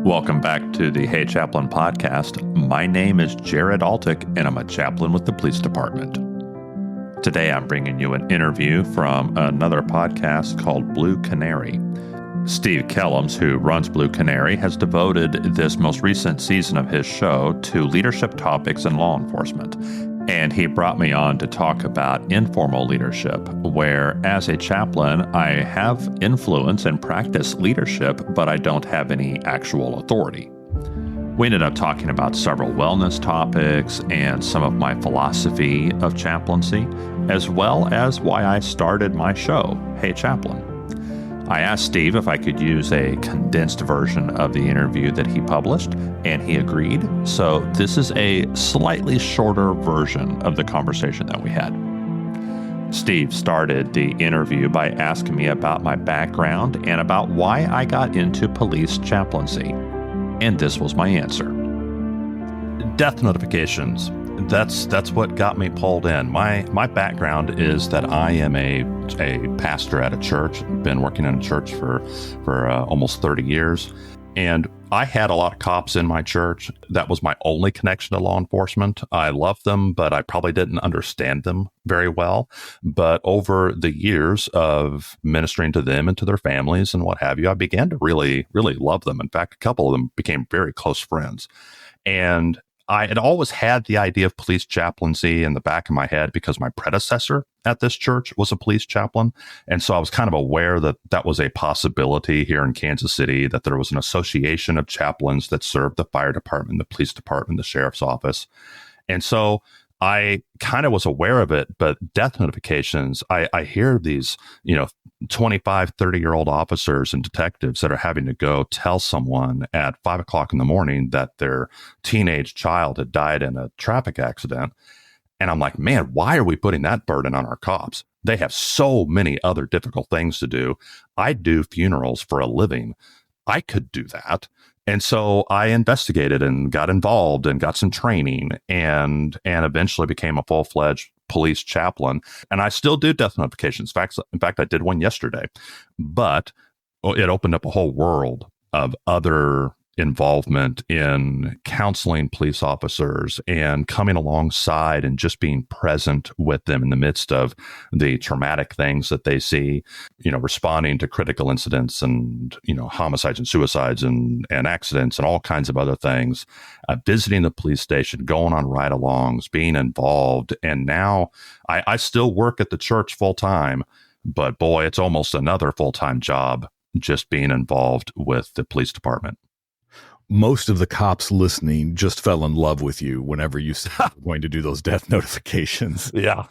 Welcome back to the Hey Chaplain podcast. My name is Jared Altick, and I'm a chaplain with the police department. Today, I'm bringing you an interview from another podcast called Blue Canary. Steve Kellams, who runs Blue Canary, has devoted this most recent season of his show to leadership topics in law enforcement. And he brought me on to talk about informal leadership, where as a chaplain, I have influence and practice leadership, but I don't have any actual authority. We ended up talking about several wellness topics and some of my philosophy of chaplaincy, as well as why I started my show, Hey Chaplain. I asked Steve if I could use a condensed version of the interview that he published, and he agreed. So this is a slightly shorter version of the conversation that we had. Steve started the interview by asking me about my background and about why I got into police chaplaincy. And this was my answer. Death notifications. That's what got me pulled in. My background is that I am a pastor at a church. Been working in a church for almost 30 years. And I had a lot of cops in my church. That was my only connection to law enforcement. I loved them, but I probably didn't understand them very well. But over the years of ministering to them and to their families and what have you, I began to really, really love them. In fact, a couple of them became very close friends. And I had always had the idea of police chaplaincy in the back of my head because my predecessor at this church was a police chaplain. And so I was kind of aware that that was a possibility here in Kansas City, that there was an association of chaplains that served the fire department, the police department, the sheriff's office. And so I kind of was aware of it, but death notifications, I hear these, 25, 30-year-old officers and detectives that are having to go tell someone at 5 o'clock in the morning that their teenage child had died in a traffic accident. And I'm like, man, why are we putting that burden on our cops? They have so many other difficult things to do. I do funerals for a living. I could do that. And so I investigated and got involved and got some training and eventually became a full-fledged police chaplain. And I still do death notifications. In fact, I did one yesterday. But it opened up a whole world of other involvement in counseling police officers and coming alongside and just being present with them in the midst of the traumatic things that they see, responding to critical incidents and, homicides and suicides and accidents and all kinds of other things, visiting the police station, going on ride-alongs, being involved. And now I still work at the church full time, but boy, it's almost another full-time job just being involved with the police department. Most of the cops listening just fell in love with you whenever you said you were going to do those death notifications. Yeah.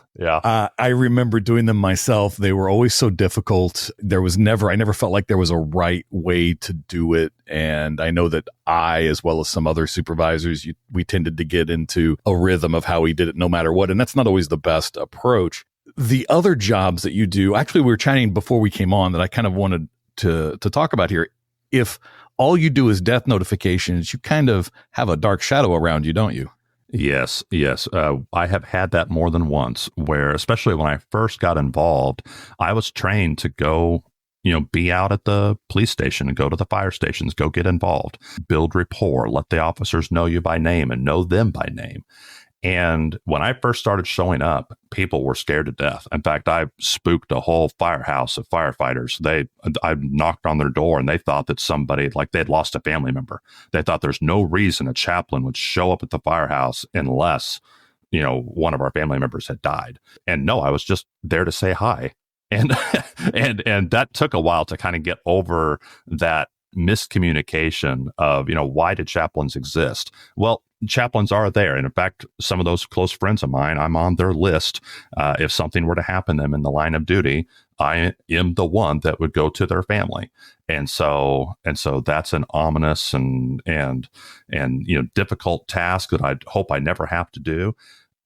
I remember doing them myself. They were always so difficult. I never felt like there was a right way to do it. And I know that as well as some other supervisors, we tended to get into a rhythm of how we did it no matter what. And that's not always the best approach. The other jobs that you do, actually, we were chatting before we came on that I kind of wanted to talk about here. If all you do is death notifications, you kind of have a dark shadow around you, don't you? Yes. I have had that more than once, where especially when I first got involved, I was trained to go, be out at the police station and go to the fire stations, go get involved, build rapport, let the officers know you by name and know them by name. And when I first started showing up, people were scared to death. In fact, I spooked a whole firehouse of firefighters. I knocked on their door and they thought that somebody, like they'd lost a family member. They thought there's no reason a chaplain would show up at the firehouse unless, one of our family members had died. And no, I was just there to say hi. And and that took a while to kind of get over that miscommunication of, why did chaplains exist? Well, chaplains are there. And in fact, some of those close friends of mine, I'm on their list. If something were to happen to them in the line of duty, I am the one that would go to their family. And so that's an ominous and difficult task that I hope I never have to do.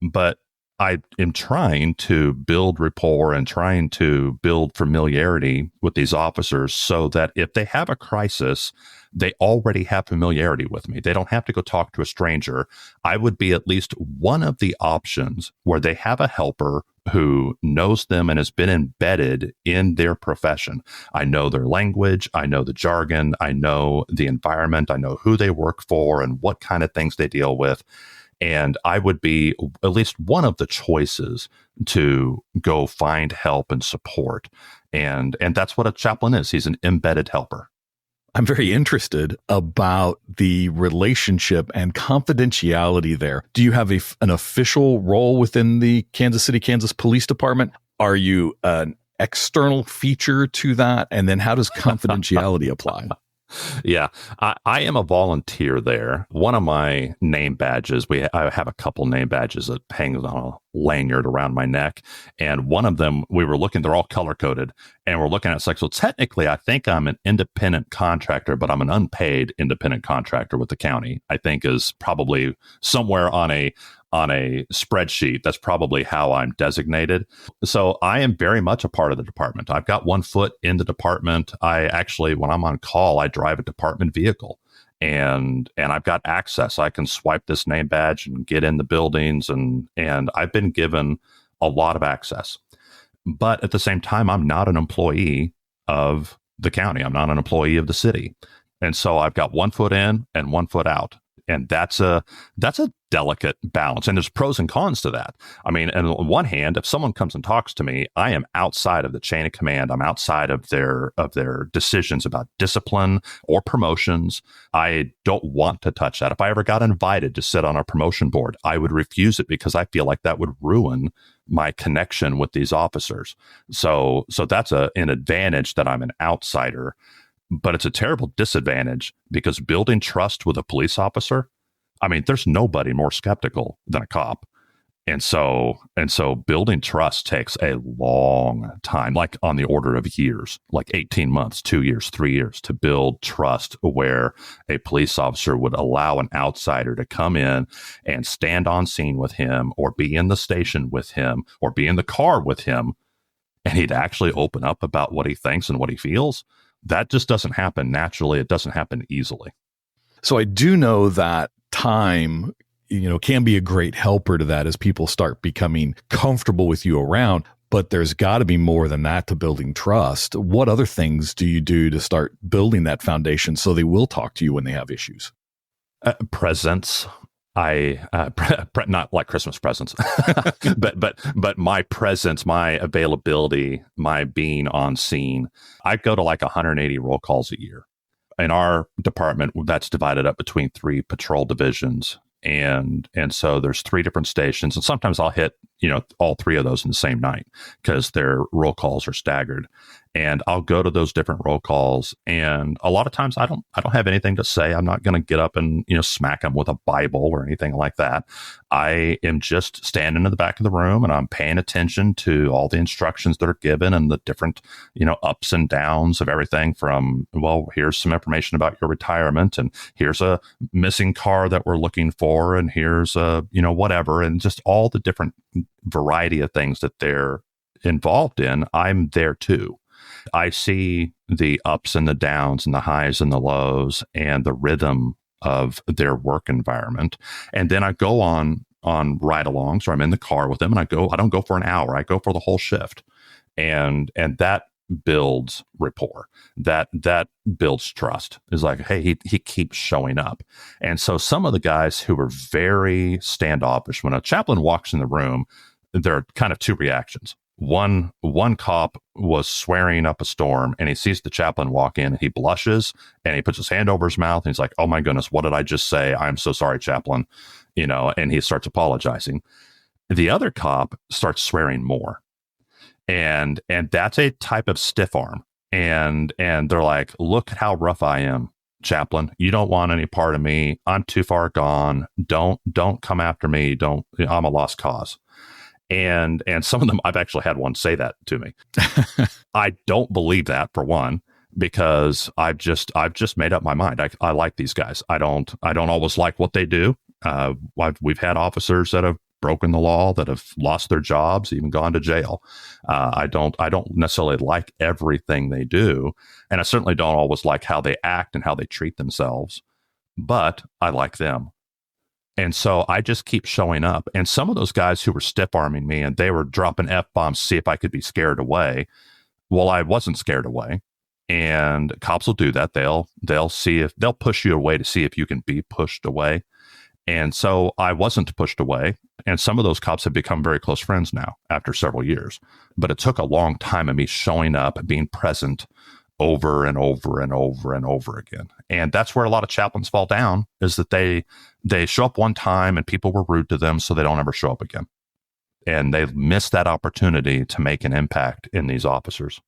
But I am trying to build rapport and trying to build familiarity with these officers so that if they have a crisis, they already have familiarity with me. They don't have to go talk to a stranger. I would be at least one of the options where they have a helper who knows them and has been embedded in their profession. I know their language. I know the jargon. I know the environment. I know who they work for and what kind of things they deal with. And I would be at least one of the choices to go find help and support. And that's what a chaplain is. He's an embedded helper. I'm very interested about the relationship and confidentiality there. Do you have an official role within the Kansas City, Kansas Police Department? Are you an external feature to that? And then how does confidentiality apply? Yeah, I am a volunteer there. One of my name badges, I have a couple name badges that hangs on a lanyard around my neck. And one of them, they're all color coded. And we're looking at it's like, so technically, I think I'm an independent contractor, but I'm an unpaid independent contractor with the county. I think is probably somewhere on a spreadsheet. That's probably how I'm designated. So I am very much a part of the department. I've got one foot in the department. I actually, when I'm on call, I drive a department vehicle and I've got access. I can swipe this name badge and get in the buildings and I've been given a lot of access. But at the same time, I'm not an employee of the county. I'm not an employee of the city. And so I've got one foot in and one foot out. And that's a delicate balance. And there's pros and cons to that. I mean, and on one hand, if someone comes and talks to me, I am outside of the chain of command. I'm outside of their decisions about discipline or promotions. I don't want to touch that. If I ever got invited to sit on a promotion board, I would refuse it because I feel like that would ruin my connection with these officers. So that's an advantage that I'm an outsider. But it's a terrible disadvantage because building trust with a police officer, I mean, there's nobody more skeptical than a cop. And so building trust takes a long time, like on the order of years, like 18 months, 2 years, 3 years to build trust where a police officer would allow an outsider to come in and stand on scene with him or be in the station with him or be in the car with him. And he'd actually open up about what he thinks and what he feels. That just doesn't happen naturally. It doesn't happen easily. So I do know that time, can be a great helper to that as people start becoming comfortable with you around. But there's got to be more than that to building trust. What other things do you do to start building that foundation so they will talk to you when they have issues? Presence. Not like Christmas presents, but my presence, my availability, my being on scene. I go to like 180 roll calls a year. In our department, that's divided up between 3 patrol divisions. And so there's 3 different stations. And sometimes I'll hit, all 3 of those in the same night because their roll calls are staggered. And I'll go to those different roll calls. And a lot of times I don't have anything to say. I'm not going to get up and, smack them with a Bible or anything like that. I am just standing in the back of the room and I'm paying attention to all the instructions that are given and the different, ups and downs of everything from, well, here's some information about your retirement and here's a missing car that we're looking for. And here's whatever. And just all the different variety of things that they're involved in. I'm there too. I see the ups and the downs and the highs and the lows and the rhythm of their work environment. And then I go on ride-alongs or I'm in the car with them and I don't go for an hour. I go for the whole shift. And that builds rapport. That builds trust. It's like, hey, he keeps showing up. And so some of the guys who are very standoffish, when a chaplain walks in the room, there are kind of 2 reactions. One cop was swearing up a storm and he sees the chaplain walk in and he blushes and he puts his hand over his mouth and he's like, oh my goodness, what did I just say? I'm so sorry, chaplain. And he starts apologizing. The other cop starts swearing more. And that's a type of stiff arm. And they're like, look at how rough I am, chaplain. You don't want any part of me. I'm too far gone. Don't come after me. I'm a lost cause. And some of them, I've actually had one say that to me. I don't believe that, for one, because I've just made up my mind. I like these guys. I don't always like what they do. We've had officers that have broken the law, that have lost their jobs, even gone to jail. I don't necessarily like everything they do, and I certainly don't always like how they act and how they treat themselves. But I like them. And so I just keep showing up. And some of those guys who were stiff arming me and they were dropping F-bombs to see if I could be scared away. Well, I wasn't scared away. And cops will do that. They'll see if they'll push you away to see if you can be pushed away. And so I wasn't pushed away. And some of those cops have become very close friends now after several years. But it took a long time of me showing up, being present over and over and over and over again. And that's where a lot of chaplains fall down, is that they show up one time and people were rude to them, so they don't ever show up again. And they miss that opportunity to make an impact in these officers.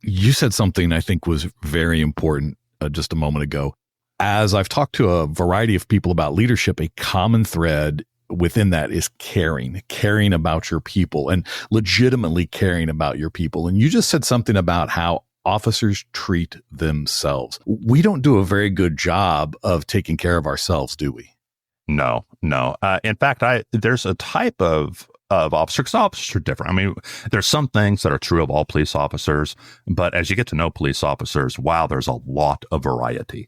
You said something I think was very important just a moment ago. As I've talked to a variety of people about leadership, a common thread within that is caring about your people and legitimately caring about your people. And you just said something about how officers treat themselves. We don't do a very good job of taking care of ourselves, do we? No. In fact, there's a type of officer, because officers are different. I mean, there's some things that are true of all police officers, but as you get to know police officers, wow, there's a lot of variety.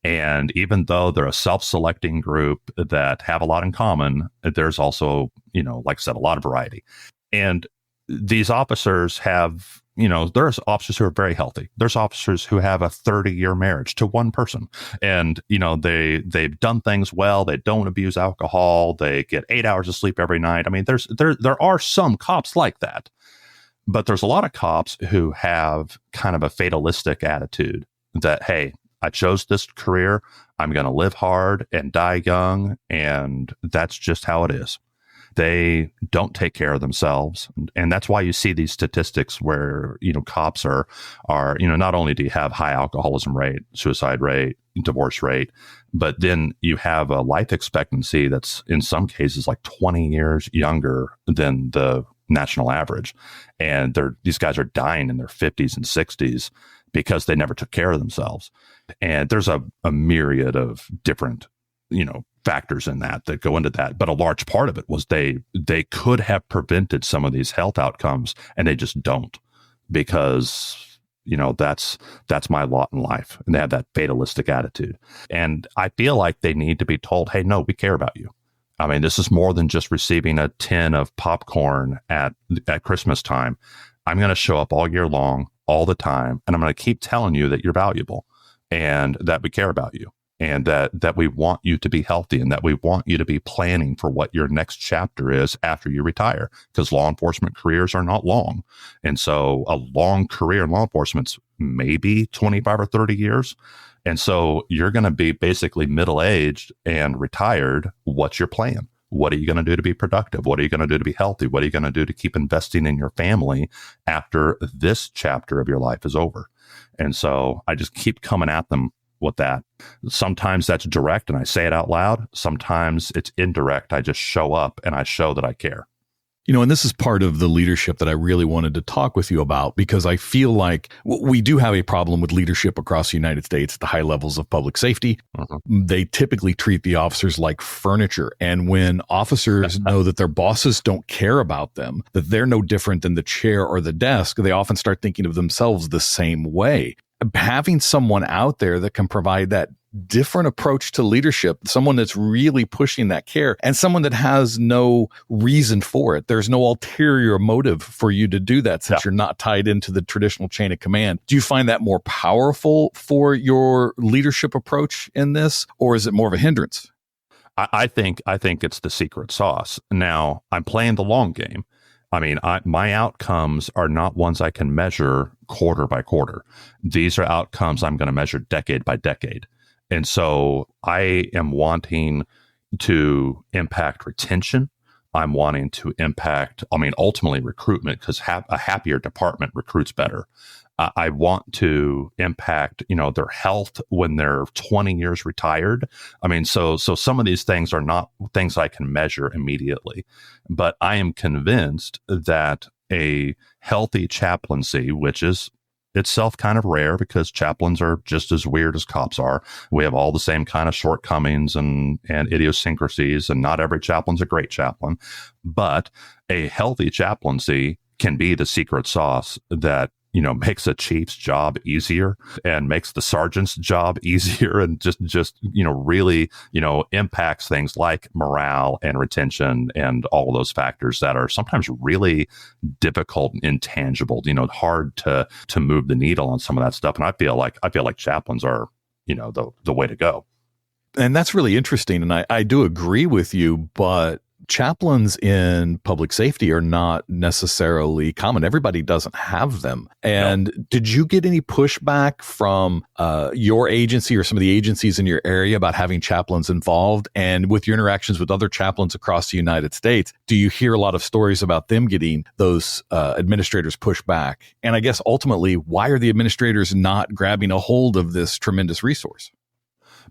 And even though they're a self-selecting group that have a lot in common, there's also, like I said, a lot of variety. And these officers have, there's officers who are very healthy. There's officers who have a 30-year marriage to one person. And, they've done things well. They don't abuse alcohol. They get 8 hours of sleep every night. I mean, there are some cops like that. But there's a lot of cops who have kind of a fatalistic attitude that, hey, I chose this career. I'm going to live hard and die young. And that's just how it is. They don't take care of themselves. And that's why you see these statistics where, cops are, not only do you have high alcoholism rate, suicide rate, divorce rate, but then you have a life expectancy that's in some cases like 20 years younger than the national average. And these guys are dying in their 50s and 60s because they never took care of themselves. And there's a myriad of different, factors in that go into that. But a large part of it was they could have prevented some of these health outcomes, and they just don't, because, that's my lot in life. And they have that fatalistic attitude. And I feel like they need to be told, hey, no, we care about you. I mean, this is more than just receiving a tin of popcorn at Christmas time. I'm going to show up all year long, all the time, and I'm going to keep telling you that you're valuable and that we care about you and that we want you to be healthy and that we want you to be planning for what your next chapter is after you retire, because law enforcement careers are not long. And so a long career in law enforcement's maybe 25 or 30 years. And so you're going to be basically middle-aged and retired. What's your plan? What are you going to do to be productive? What are you going to do to be healthy? What are you going to do to keep investing in your family after this chapter of your life is over? And so I just keep coming at them with that. Sometimes that's direct and I say it out loud. Sometimes it's indirect. I just show up and I show that I care. And this is part of the leadership that I really wanted to talk with you about, because I feel like we do have a problem with leadership across the United States at the high levels of public safety. They typically treat the officers like furniture. And when officers know that their bosses don't care about them, that they're no different than the chair or the desk, they often start thinking of themselves the same way. Having someone out there that can provide that different approach to leadership, someone that's really pushing that care, and someone that has no reason for it. There's no ulterior motive for you to do that, since you're not tied into the traditional chain of command. Do you find that more powerful for your leadership approach in this, or is it more of a hindrance? I think it's the secret sauce. Now, I'm playing the long game. I mean, my outcomes are not ones I can measure quarter by quarter. These are outcomes I'm going to measure decade by decade. And so I am wanting to impact retention. I'm wanting to impact, ultimately recruitment, because a happier department recruits better. I want to impact, their health when they're 20 years retired. So some of these things are not things I can measure immediately, but I am convinced that a healthy chaplaincy, which is itself kind of rare because chaplains are just as weird as cops are. We have all the same kind of shortcomings and idiosyncrasies, and not every chaplain's a great chaplain, but a healthy chaplaincy can be the secret sauce that makes a chief's job easier and makes the sergeant's job easier and just really, impacts things like morale and retention and all of those factors that are sometimes really difficult and intangible, hard to move the needle on some of that stuff. And I feel like chaplains are, the way to go. And that's really interesting. And I do agree with you, but chaplains in public safety are not necessarily common. Everybody doesn't have them. And no. Did you get any pushback from your agency or some of the agencies in your area about having chaplains involved? And with your interactions with other chaplains across the United States, do you hear a lot of stories about them getting those administrators pushed back? And I guess ultimately, why are the administrators not grabbing a hold of this tremendous resource?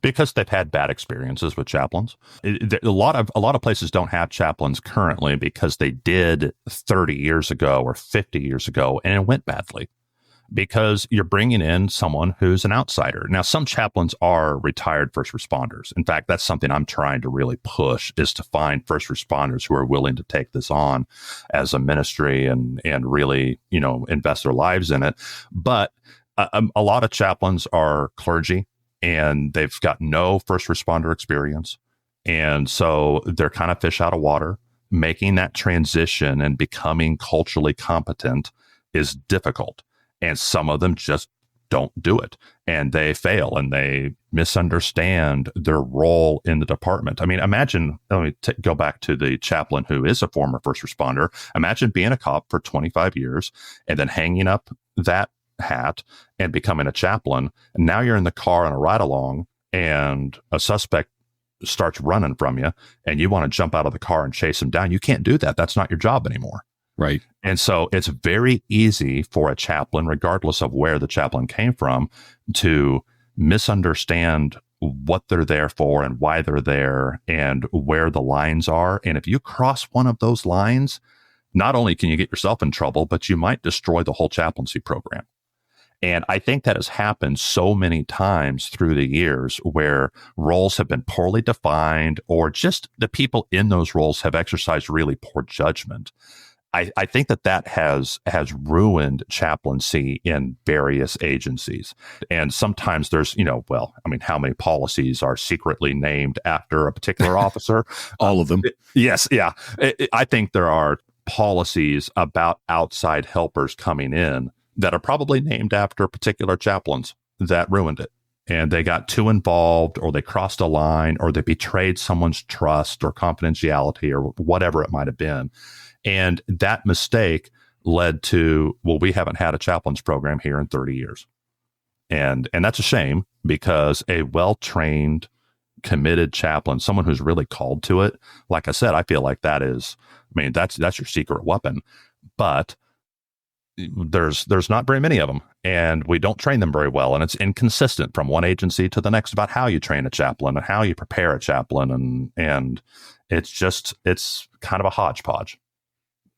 Because they've had bad experiences with chaplains. A lot of places don't have chaplains currently because they did 30 years ago or 50 years ago, and it went badly because you're bringing in someone who's an outsider. Now, some chaplains are retired first responders. In fact, that's something I'm trying to really push, is to find first responders who are willing to take this on as a ministry and really, invest their lives in it. But a lot of chaplains are clergy, and they've got no first responder experience. And so they're kind of fish out of water. Making that transition and becoming culturally competent is difficult. And some of them just don't do it. And they fail and they misunderstand their role in the department. I mean, imagine, let me go back to the chaplain who is a former first responder. Imagine being a cop for 25 years and then hanging up that hat and becoming a chaplain. And now you're in the car on a ride along and a suspect starts running from you and you want to jump out of the car and chase him down. You can't do that. That's not your job anymore. Right. And so it's very easy for a chaplain, regardless of where the chaplain came from, to misunderstand what they're there for and why they're there and where the lines are. And if you cross one of those lines, not only can you get yourself in trouble, but you might destroy the whole chaplaincy program. And I think that has happened so many times through the years where roles have been poorly defined or just the people in those roles have exercised really poor judgment. I think that has ruined chaplaincy in various agencies. And sometimes there's, how many policies are secretly named after a particular officer? All of them. Yes. Yeah. I think there are policies about outside helpers coming in that are probably named after particular chaplains that ruined it. And they got too involved, or they crossed a line, or they betrayed someone's trust or confidentiality or whatever it might have been. And that mistake led to, we haven't had a chaplains program here in 30 years. And that's a shame, because a well-trained, committed chaplain, someone who's really called to it, like I said, I feel like that's your secret weapon. But there's not very many of them, and we don't train them very well, and it's inconsistent from one agency to the next about how you train a chaplain and how you prepare a chaplain, and it's kind of a hodgepodge.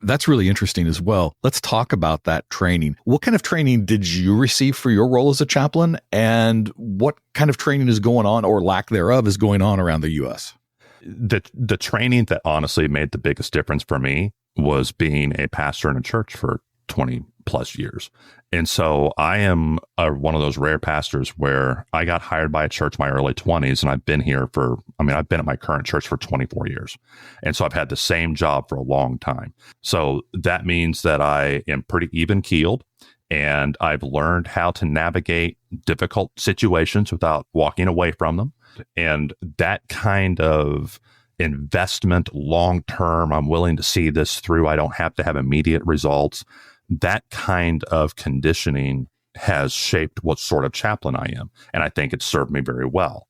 That's really interesting as well. Let's talk about that training. What kind of training did you receive for your role as a chaplain, and what kind of training is going on, or lack thereof, is going on around the U.S.? The training that honestly made the biggest difference for me was being a pastor in a church for 20 plus years. And so I am one of those rare pastors where I got hired by a church in my early 20s, and I've been at my current church for 24 years. And so I've had the same job for a long time. So that means that I am pretty even keeled, and I've learned how to navigate difficult situations without walking away from them. And that kind of investment long term, I'm willing to see this through. I don't have to have immediate results. That kind of conditioning has shaped what sort of chaplain I am. And I think it's served me very well.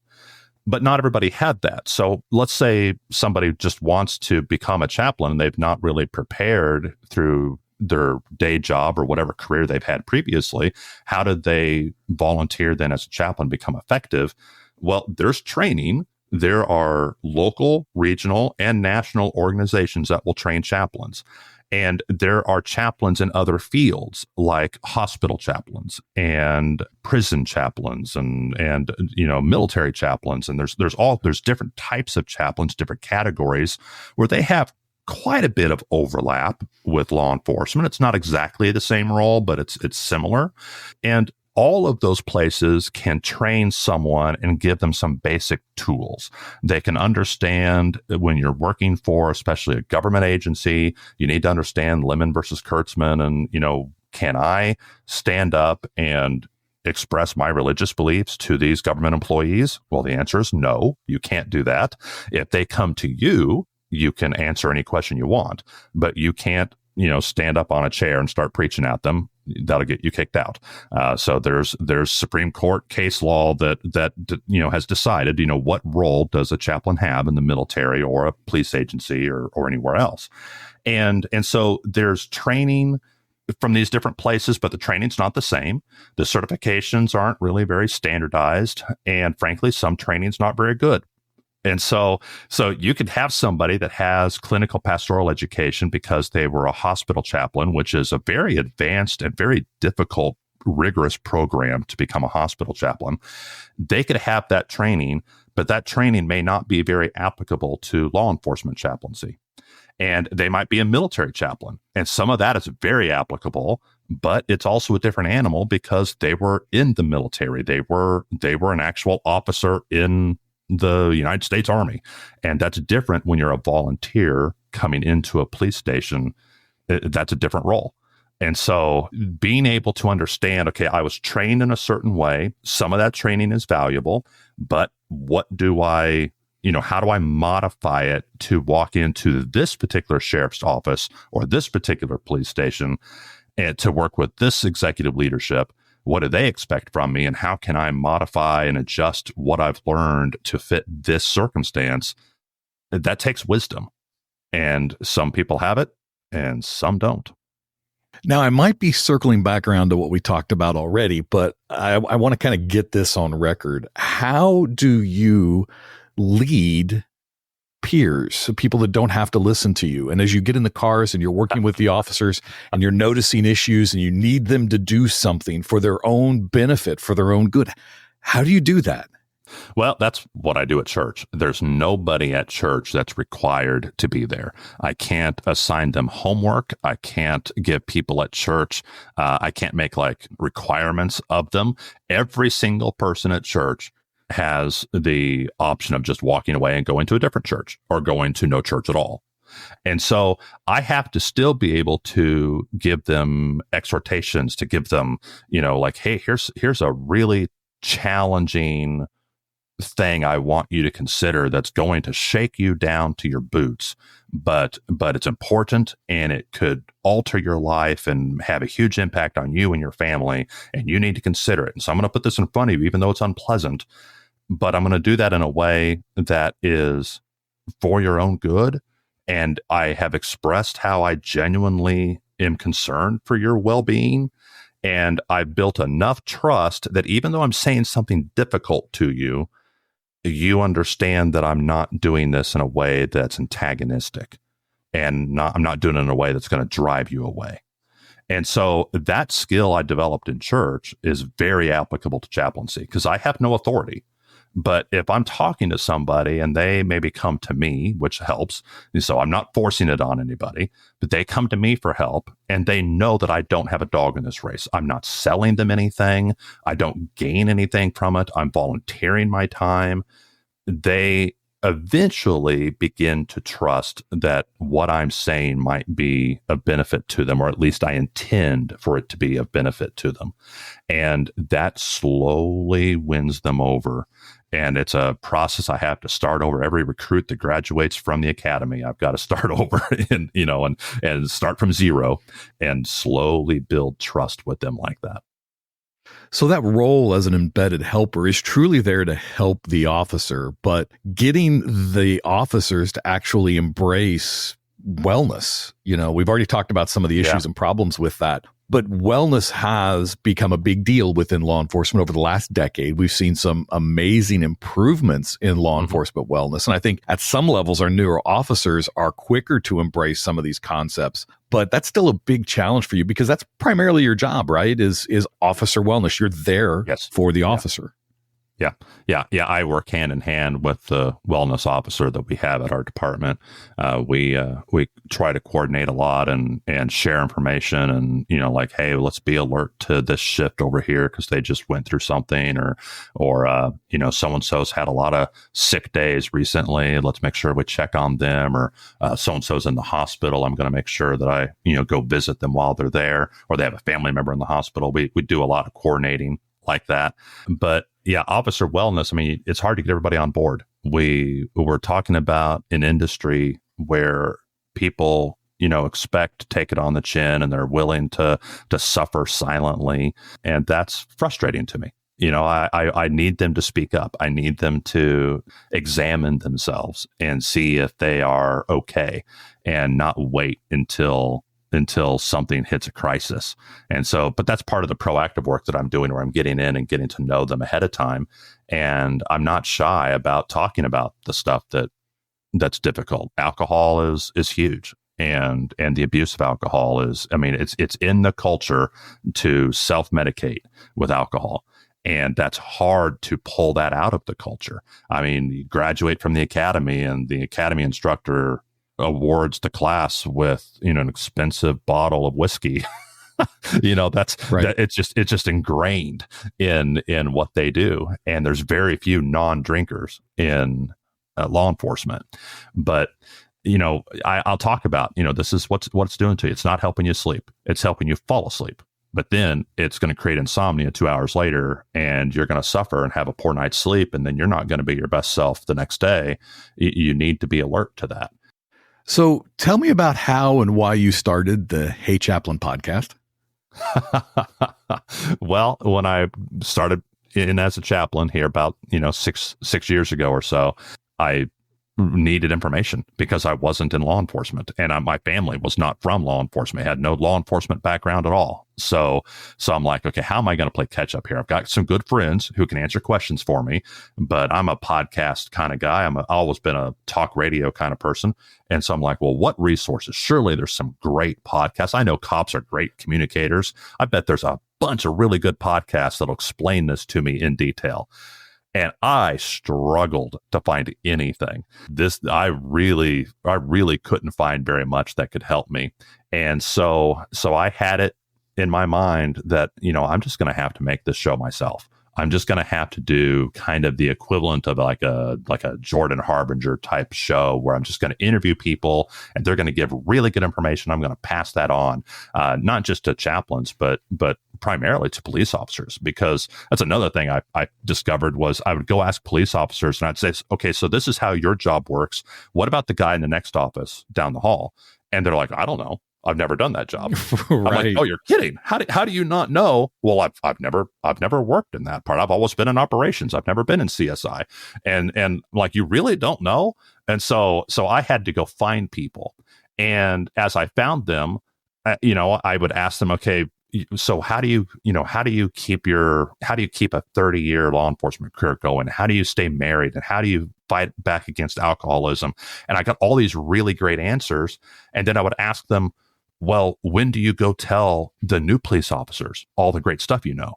But not everybody had that. So let's say somebody just wants to become a chaplain and they've not really prepared through their day job or whatever career they've had previously. How did they volunteer then as a chaplain, become effective? Well, there's training. There are local, regional, and national organizations that will train chaplains. And there are chaplains in other fields, like hospital chaplains and prison chaplains and military chaplains. And there's different types of chaplains, different categories, where they have quite a bit of overlap with law enforcement. It's not exactly the same role, but it's similar. And all of those places can train someone and give them some basic tools. They can understand when you're working for, especially a government agency, you need to understand Lemon versus Kurtzman. And, can I stand up and express my religious beliefs to these government employees? Well, the answer is no, you can't do that. If they come to you, you can answer any question you want, but you can't, stand up on a chair and start preaching at them. That'll get you kicked out. So there's Supreme Court case law that has decided, what role does a chaplain have in the military or a police agency or anywhere else. And so there's training from these different places, but the training's not the same. The certifications aren't really very standardized. And frankly, some training's not very good. And so you could have somebody that has clinical pastoral education because they were a hospital chaplain, which is a very advanced and very difficult, rigorous program to become a hospital chaplain. They could have that training, but that training may not be very applicable to law enforcement chaplaincy. And they might be a military chaplain. And some of that is very applicable, but it's also a different animal because they were in the military. They were an actual officer in the United States Army. And that's different when you're a volunteer coming into a police station. That's a different role. And so being able to understand, okay, I was trained in a certain way. Some of that training is valuable, but what do I, how do I modify it to walk into this particular sheriff's office or this particular police station and to work with this executive leadership? What do they expect from me, and how can I modify and adjust what I've learned to fit this circumstance? That takes wisdom, and some people have it and some don't. Now, I might be circling back around to what we talked about already, but I want to kind of get this on record. How do you lead peers, so people that don't have to listen to you? And as you get in the cars and you're working with the officers and you're noticing issues and you need them to do something for their own benefit, for their own good, how do you do that? Well, that's what I do at church. There's nobody at church that's required to be there. I can't assign them homework. I can't give people at church. I can't make requirements of them. Every single person at church has the option of just walking away and going to a different church or going to no church at all. And so I have to still be able to give them exhortations, to give them, hey, here's a really challenging thing I want you to consider that's going to shake you down to your boots, but it's important and it could alter your life and have a huge impact on you and your family, and you need to consider it. And so I'm going to put this in front of you, even though it's unpleasant, but I'm going to do that in a way that is for your own good. And I have expressed how I genuinely am concerned for your well-being. And I've built enough trust that even though I'm saying something difficult to you, you understand that I'm not doing this in a way that's antagonistic, and I'm not doing it in a way that's going to drive you away. And so that skill I developed in church is very applicable to chaplaincy because I have no authority. But if I'm talking to somebody and they maybe come to me, which helps, and so I'm not forcing it on anybody, but they come to me for help and they know that I don't have a dog in this race. I'm not selling them anything. I don't gain anything from it. I'm volunteering my time. They eventually begin to trust that what I'm saying might be of benefit to them, or at least I intend for it to be of benefit to them. And that slowly wins them over. And it's a process I have to start over. Every recruit that graduates from the academy, I've got to start over and start from zero and slowly build trust with them like that. So that role as an embedded helper is truly there to help the officer, but getting the officers to actually embrace wellness. We've already talked about some of the issues and problems with that, but wellness has become a big deal within law enforcement over the last decade. We've seen some amazing improvements in law enforcement wellness. And I think at some levels, our newer officers are quicker to embrace some of these concepts. But that's still a big challenge for you because that's primarily your job, right? Is officer wellness. You're there for the officer. Yeah. I work hand in hand with the wellness officer that we have at our department. We try to coordinate a lot and share information, and like, hey, let's be alert to this shift over here because they just went through something, or so and so's had a lot of sick days recently. Let's make sure we check on them, or so and so's in the hospital. I'm going to make sure that I go visit them while they're there, or they have a family member in the hospital. We do a lot of coordinating like that. But yeah, officer wellness, I mean, it's hard to get everybody on board. We're talking about an industry where people, expect to take it on the chin, and they're willing to suffer silently. And that's frustrating to me. I need them to speak up. I need them to examine themselves and see if they are okay, and not wait until something hits a crisis. And so, but that's part of the proactive work that I'm doing, where I'm getting in and getting to know them ahead of time. And I'm not shy about talking about the stuff that's difficult. Alcohol is huge. And the abuse of alcohol is, I mean, it's in the culture to self-medicate with alcohol. And that's hard to pull that out of the culture. I mean, you graduate from the academy, and the academy instructor awards the class with an expensive bottle of whiskey. That's right. It's just ingrained in what they do, and there's very few non-drinkers in law enforcement. But I'll talk about this is what it's doing to you. It's not helping you sleep; it's helping you fall asleep. But then it's going to create insomnia 2 hours later, and you're going to suffer and have a poor night's sleep, and then you're not going to be your best self the next day. You need to be alert to that. So tell me about how and why you started the Hey Chaplain podcast. Well, when I started in as a chaplain here about 6 years ago or so, I needed information because I wasn't in law enforcement, and my family was not from law enforcement. I had no law enforcement background at all. So I'm like, okay, how am I going to play catch up here? I've got some good friends who can answer questions for me, but I'm a podcast kind of guy. I've always been a talk radio kind of person. And so I'm like, well, what resources? Surely there's some great podcasts. I know cops are great communicators. I bet there's a bunch of really good podcasts that'll explain this to me in detail. And I struggled to find anything. I really couldn't find very much that could help me. And so I had it in my mind that, I'm just going to have to make this show myself. I'm just going to have to do kind of the equivalent of like a Jordan Harbinger type show, where I'm just going to interview people, and they're going to give really good information. I'm going to pass that on, not just to chaplains, but primarily to police officers, because that's another thing I discovered was I would go ask police officers, and I'd say, okay, so this is how your job works. What about the guy in the next office down the hall? And they're like, I don't know. I've never done that job. Right. I'm like, oh, you're kidding. How do you not know? Well, I've never worked in that part. I've always been in operations. I've never been in CSI. And like, you really don't know? And so I had to go find people. And as I found them, I would ask them, okay, so how do you keep a 30-year law enforcement career going? How do you stay married? And how do you fight back against alcoholism? And I got all these really great answers. And then I would ask them, well, when do you go tell the new police officers all the great stuff you know?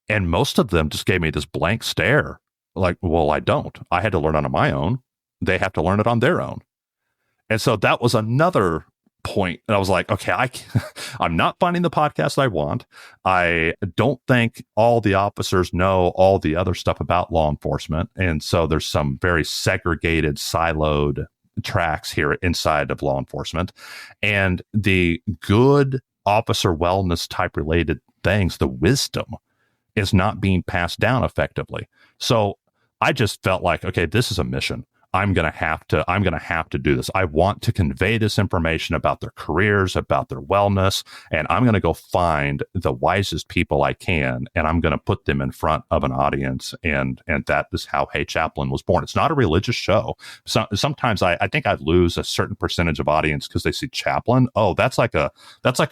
And most of them just gave me this blank stare. Like, well, I don't. I had to learn it on my own. They have to learn it on their own. And so that was another point. And I was like, okay, I'm not finding the podcast I want. I don't think all the officers know all the other stuff about law enforcement. And so there's some very segregated, siloed tracks here inside of law enforcement. And the good officer wellness type related things, the wisdom, is not being passed down effectively. So I just felt like, okay, this is a mission. I'm going to have to do this. I want to convey this information about their careers, about their wellness, and I'm going to go find the wisest people I can, and I'm going to put them in front of an audience. And that is how Hey Chaplain was born. It's not a religious show. Sometimes I think I'd lose a certain percentage of audience because they see chaplain. Oh, that's like a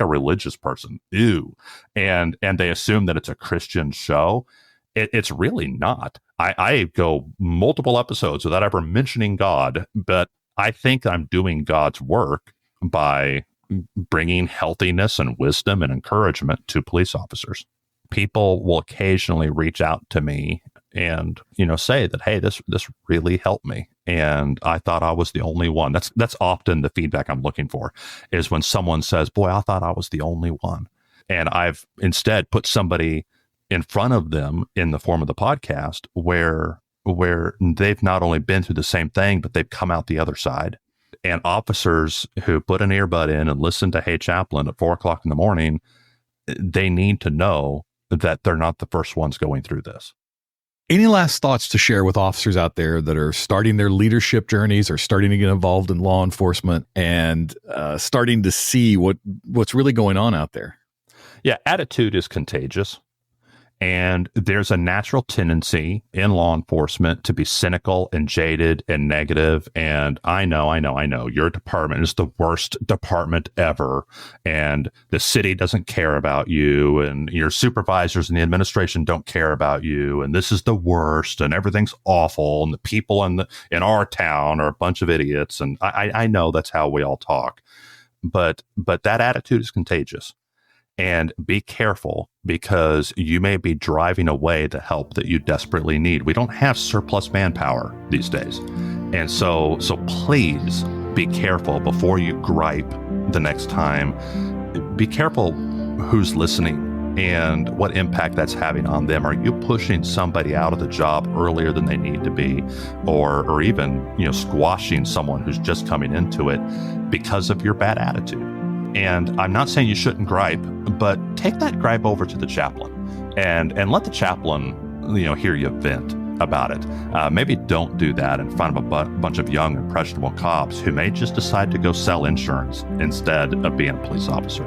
religious person. Ew. And they assume that it's a Christian show. It's really not. I go multiple episodes without ever mentioning God, but I think I'm doing God's work by bringing healthiness and wisdom and encouragement to police officers. People will occasionally reach out to me and, say that, hey, this really helped me. And I thought I was the only one. That's often the feedback I'm looking for, is when someone says, boy, I thought I was the only one. And I've instead put somebody in front of them in the form of the podcast where they've not only been through the same thing, but they've come out the other side. And officers who put an earbud in and listen to Hey Chaplain at 4:00 in the morning, they need to know that they're not the first ones going through this. Any last thoughts to share with officers out there that are starting their leadership journeys or starting to get involved in law enforcement and starting to see what's really going on out there? Yeah, attitude is contagious. And there's a natural tendency in law enforcement to be cynical and jaded and negative. And I know, your department is the worst department ever. And the city doesn't care about you. And your supervisors and the administration don't care about you. And this is the worst. And everything's awful. And the people in our town are a bunch of idiots. And I know that's how we all talk. But that attitude is contagious. And be careful, because you may be driving away the help that you desperately need. We don't have surplus manpower these days. And so please be careful before you gripe the next time. Be careful who's listening and what impact that's having on them. Are you pushing somebody out of the job earlier than they need to be, or even, squashing someone who's just coming into it because of your bad attitude? And I'm not saying you shouldn't gripe, but take that gripe over to the chaplain and let the chaplain, hear you vent about it. Maybe don't do that in front of a bunch of young, impressionable cops who may just decide to go sell insurance instead of being a police officer.